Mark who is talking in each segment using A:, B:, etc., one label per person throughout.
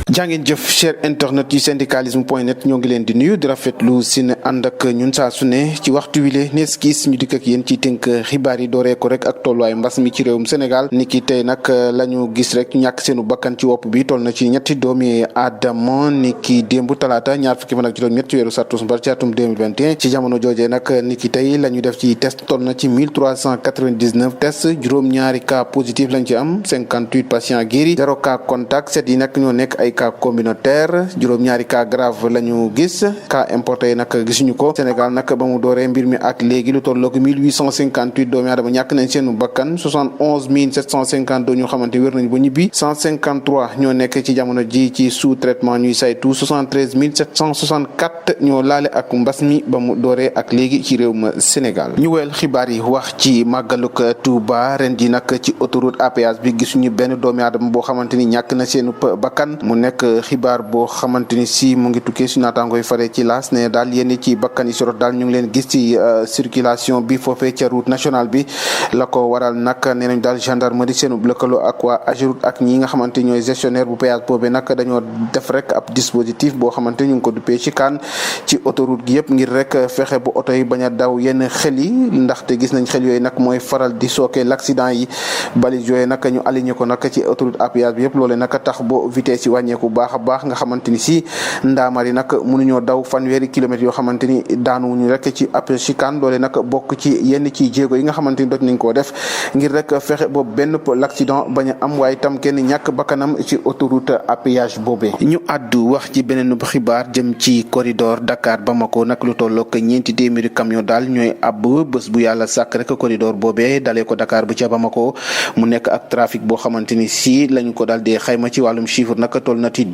A: jàngeen jëf cher internet yu syndicalisme.net ñoo ngi leen di nuyu di rafetlu si ne ànd ak ñun saa su ne ci waxtu wile nees kiis ñu dikk ak yéen ci tënk xibaar yi dooree ko rek ak tolluwaay mbas mi ci réewum Sénégal niki tey nag la ñu gis rek ñàkk seenu bakkan ci wopp bi toll na ci ñetti doomi aadama niki démb talaata ñaar fukki fan ak juróom-ñett ci weeru sattumbar ci atum 2021 ci jamono joojee nag niki tey la ñu def ci test toll na ci 1399 test juróom-ñaari cas positif lañ ci am 58 patients guéris 0 cas contact 7 yi nag ñoo nekk ay cas communautaire juróom-ñaari cas grave la ñu gis cas importé yi nag gisuñu ko Sénégal nag ba mu dooree mbir mi ak léegi lu tollook 1858 doomi aadama ñàkk nañ seen bakkan 71752 ñoo xamante wér nañ ba ñibbi 153 ñoo nekk ci jamono ji ci sous traitement ñuy saytu 73764 ñoo laale ak mbas mi ba mu dooree ak léegi ci réew ma Sénégal ñu wel xibaar yi wax ci màggaluk Touba ren ji nag ci autoroute à péage bi gisuñu benn doomi aadama boo xamante ni ñàkk na seen bakkan mu nekk xibaar boo xamante ni si mu ngi tukkee su naataangoy fare ci laas ne daal yenn ci bakkan yi sorot daal ñu ngi leen gis ci circulation bi foofee ca route nationale bi la ko waral nag nee nañ daal gendarmerie seenu lëkkaloo ak waa AGEROUTE ak ñi nga xamante ñooy gestionnaire bu péage boobee nag dañoo def rek ab dispositif boo xamante ñu ngi ko duppee ci kaan ci autoroute gi yëpp ngir rek fexe bu oto yi bañ a daw yenn xel yi ndaxte gis nañ xel yooyu nag mooy faral di sooke l'accident yi balise yooyu nag ñu aligné ko nag ci autoroute à péage bi yëpp loolee nag tax bo vitesse yi wàññeeku baax a baax nga xamante ni si ndaamar yi nag mënuñoo daw fanweeri kilomètres yoo xamante ni daanuwuñu rek ci ab chicane loole nag bokk ci yenn ci jéego yi nga xamante ni doj nañ koo def ngir rek fexe boobu benn l'accident bañ a am waaye tam kenn ñàkk bakkanam ci autoroute à péage boobee. ñu àddu wax ci beneen xibaar jëm ci corridor Dakar Bamako nag lu tollook ñeenti téeméeri camion daal ñooy ab bés bu yàlla sàkk rek corridor boobee dalee ko Dakar bu ca Bamako mu nekk ak trafic boo xamante ni si lañu ko daal di xayma ci wàllum chiffre nag toll na ci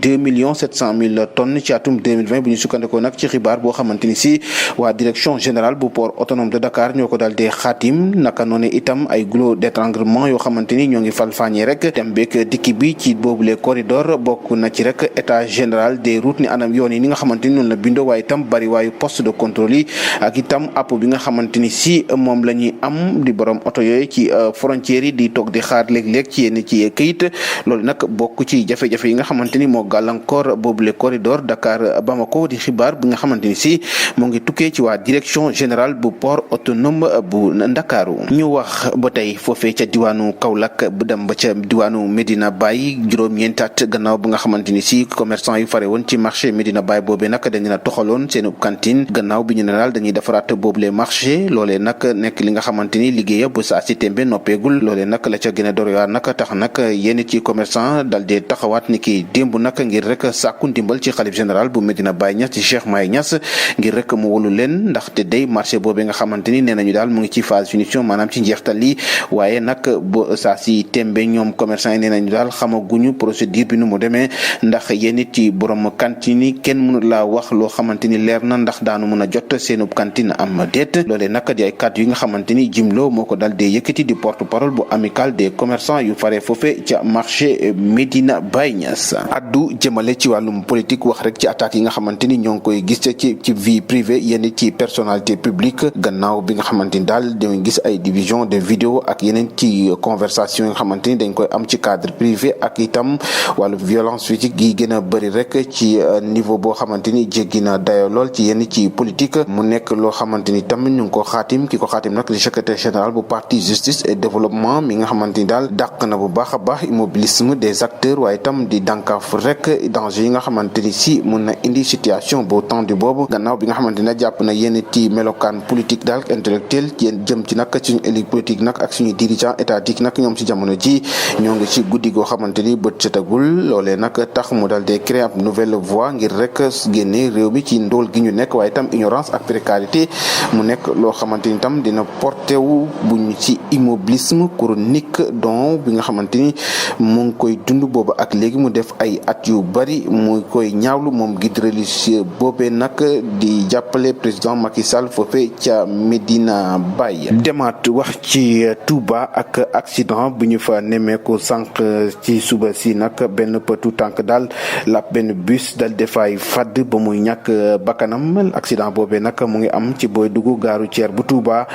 A: 2,7 tonnes ci atum 2020 bu ñu sukkandikoo nag ci xibaar boo xamante ni si waa direction générale bu port autonome de Dakar ñoo ko daal di xaatim naka noonu itam ay goulot d'étranglement yoo xamante ni ñoo ngi falfaañee rek dem beeg dikki bi ci boobule corridor bokk na ci rek état général des routes ni anam yoon yi ni nga xamante ni noonu la bindoo waaye itam bari waayu poste de contrôle yi ak itam app bi nga xamante ni si moom la ñuy am di borom oto yooyu ci frontières yi di toog di xaar léeg-léeg ci yenn ci këyit loolu nag bokk ci jafe-jafe yi nga xamante ni moo gàllankoor boobule corridor Dakar Bamako di xibaar bi nga xamante ni si mu ngi tukkee ci waa direction générale bu port autonome bu Ndakaaru ñu wax ba tey foofee ca diwaanu Kaolack bu dem ba ca diwaanu Medina Baye juróom-ñeenti at gannaaw bi nga xamante ni si commerçant yu fare woon ci marché Medina Baye boobee nag dañu na toxaloon seen cantine gannaaw bi ñu ne daal dañuy defaraat boobule marché loolee nag nekk li nga xamante ni liggéeya bu saa si tembe noppeegul loolee nag la ca gën a dorewaat nag tax nag yenn ci commerçant dal di taxawaat ni ki démb nag ngir rek sàkku ndimbal ci xalif général bu Medina Baye Niass ci Cheikh Maye Niass ngir rek mu wolu leen ndaxte day marché boobee nga xamante ni nee nañu daal mu ngi ci phase finition maanaam ci njeextal li waaye nag ba saa si tembe ñoom commerçant yi nee nañu daal xamaguñu procédure bi nu mu demee ndax yenn ci borom cantine yi kenn mënu laa wax loo xamante ni leer na ndax daanu mën a jot seenub cantine am déet loolee nag di ay kàddu yi nga xamante ni Jimlo moo ko dal dee yëkkati di porte parole bu amical des commerçants yu fare foofe ca marché Medina Baye Niass addu jëmale ci wàllum politique wax rek ci attaques yi nga xamante ni ñoo ngi koy gis ci vie privée yenn ci personnalité publique gannaaw bi nga xamante ni daal dañuy gis ay division de vidéo ak yeneen ci conversation yi nga xamante ni dañ koy am ci cadre privé ak itam wàllu violence physique yi gën a bëri rek ci niveau boo xamante ni jéggi na dayo lool ci yenn ci politique mu nekk loo xamante ni tamit ñu ngi ko xaatim ki ko xaatim nag di secrétaire général bu parti justice et développement mi nga xamante ni daal dàq na bu baax a baax immobilisme des acteurs waaye itam di dànkaaf rek danger yi nga xamante ni si mun na indi situation boo tendu boobu gannaaw bi nga xamante ne jàpp na yenn ci melokaan politique daal intellectuel yéen jëm ci nag suñu élite politique nag ak suñu dirigeant étatique nag ñoom si jamono ji ñoo ngi ci guddi goo xamante ni bët setagul loolee nag tax mu dal de créer ab nouvelle voie ngir rek génne réew mi ci ndóol gi ñu nekk waaye itam ignorance ak précarité mu nekk loo xamante ni tam dina porté wu buñ ci immobilisme chronique donc bi nga xamante ni mu ngi koy dund boobu ak léegi mu def ay at yu bari mu koy ñaawlu moom guide religieux boobee nag di jàppale président Macky Sall foofee ca Medina Baye demaat wax ci Touba ak accident bu ñu fa nemmeeku sànq ci suba si nag benn pëtu tànk daal la benn bus dal defay fadd ba muy ñàkk bakkanam accident boobee nag mu ngi am ci booy dugg gaaru Thier bu Touba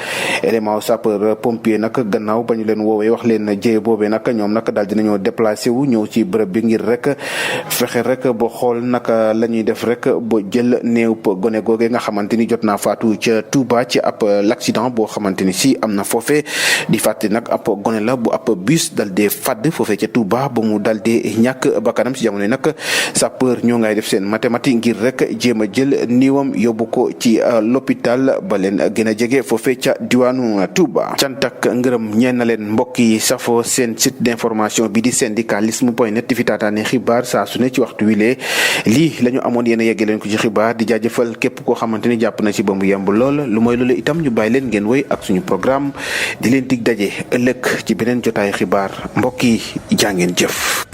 A: élément sapeur pompier nag gannaaw ba ñu leen woowee wax leen jëye boobee nag ñoom nag daal dinañoo déplacé wu ñëw ci bërëb bi ngir rek fexe rek ba xool naka la ñuy def rek ba jël néew gone googe nga xamante ni jot naa faatu ca Touba ci ab l'accident boo xamante ni si am na foofe di fàtte nag ab gone la bu ab bus dal dee fàdd foofe ca Touba ba mu dal dee ñàkk bakkanam si jamono yi nag sapeur ñoo ngay def seen mathématique ngir rek jéem a jël niiwam yóbbu ko ci l'hôpital ba leen gën a jege foofe ca diwaanu Touba. cant ak ngërëm ñeen na leen mbokk yi safo seen site d'information bi di syndicalisme.net di fi taataane xibaar saa su ne ci waxtu wi lii la ñu amoon yéen a yegge leen ko ci xibaar di jaajëfal képp koo xamante ni jàpp na ci ba mu yemb lool lu mooy loolu itam ñu bàyyi leen ngeen woy ak suñu programme di leen dig daje ëllëg ci beneen jotaayu xibaar mbokk yi jaa ngeen jëf.